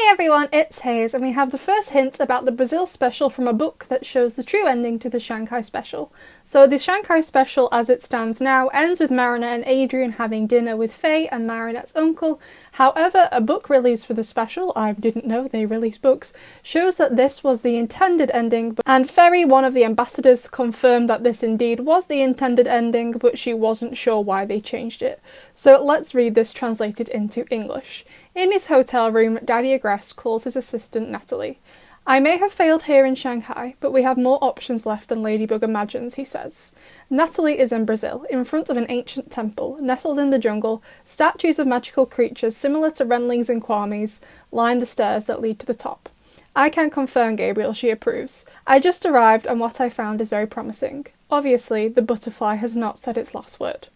Hey everyone, it's Hayes, and we have the first hint about the Brazil special from a book that shows the true ending to the Shanghai special. So the Shanghai special, as it stands now, ends with Marinette and Adrian having dinner with Faye and Marinette's uncle. However, a book released for the special, I didn't know they release books, shows that this was the intended ending, and Ferry, one of the ambassadors, confirmed that this indeed was the intended ending, but she wasn't sure why they changed it. So let's read this translated into English. In his hotel room, Daddy Agreste calls his assistant Natalie. I may have failed here in Shanghai, but we have more options left than Ladybug imagines, he says. Natalie is in Brazil, in front of an ancient temple, nestled in the jungle. Statues of magical creatures similar to Renlings and Kwamis line the stairs that lead to the top. I can confirm, Gabriel, she approves. I just arrived and what I found is very promising. Obviously, the butterfly has not said its last word.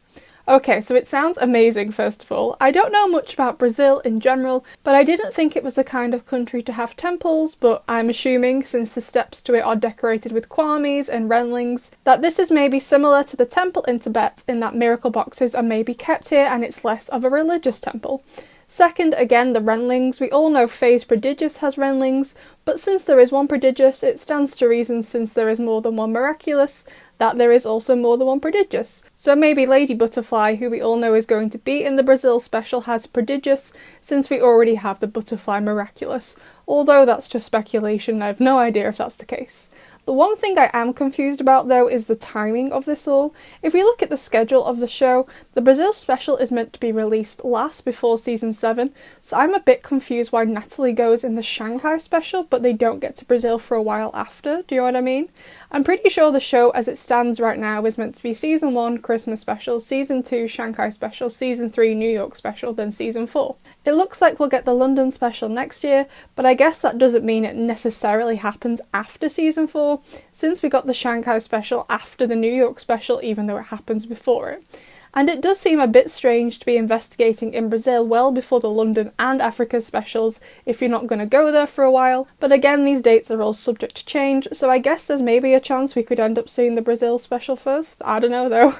Okay, so it sounds amazing, first of all. I don't know much about Brazil in general, but I didn't think it was the kind of country to have temples, but I'm assuming, since the steps to it are decorated with kwamis and renlings, that this is maybe similar to the temple in Tibet in that miracle boxes are maybe kept here and it's less of a religious temple. Second, again, the renlings. We all know Faye's Prodigious has renlings, but since there is one Prodigious, it stands to reason, since there is more than one Miraculous, that there is also more than one Prodigious. So maybe Lady Butterfly, who we all know is going to be in the Brazil special, has Prodigious, since we already have the Butterfly Miraculous. Although that's just speculation, I have no idea if that's the case. The one thing I am confused about, though, is the timing of this all. If we look at the schedule of the show, the Brazil special is meant to be released last before season 7, so I'm a bit confused why Natalie goes in the Shanghai special, but they don't get to Brazil for a while after, do you know what I mean? I'm pretty sure the show, as it stands right now, is meant to be season 1 Christmas special, season 2 Shanghai special, season 3 New York special, then season 4. It looks like we'll get the London special next year, but I guess that doesn't mean it necessarily happens after season 4, since we got the Shanghai special after the New York special, even though it happens before it. And it does seem a bit strange to be investigating in Brazil well before the London and Africa specials if you're not going to go there for a while. But again, these dates are all subject to change, so I guess there's maybe a chance we could end up seeing the Brazil special first. I don't know though.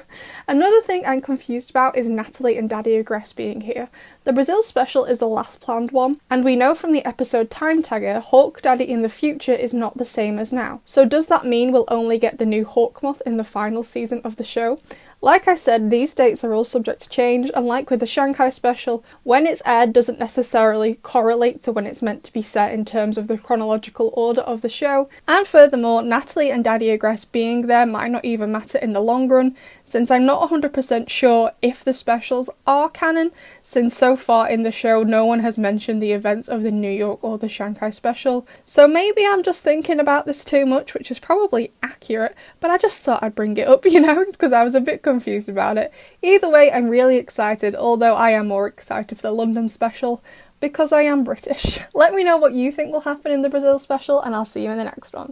Another thing I'm confused about is Natalie and Daddy Agreste being here. The Brazil special is the last planned one, and we know from the episode Time Tagger, Hawk Daddy in the future is not the same as now. So does that mean we'll only get the new Hawkmoth in the final season of the show? Like I said, these dates are all subject to change, and like with the Shanghai special, when it's aired doesn't necessarily correlate to when it's meant to be set in terms of the chronological order of the show. And furthermore, Natalie and Daddy Agreste being there might not even matter in the long run, since I'm not 100% sure if the specials are canon, since so far in the show no one has mentioned the events of the New York or the Shanghai special. So maybe I'm just thinking about this too much, which is probably accurate, but I just thought I'd bring it up, because I was a bit confused about it. Either way, I'm really excited, although I am more excited for the London special, because I am British. Let me know what you think will happen in the Brazil special, and I'll see you in the next one.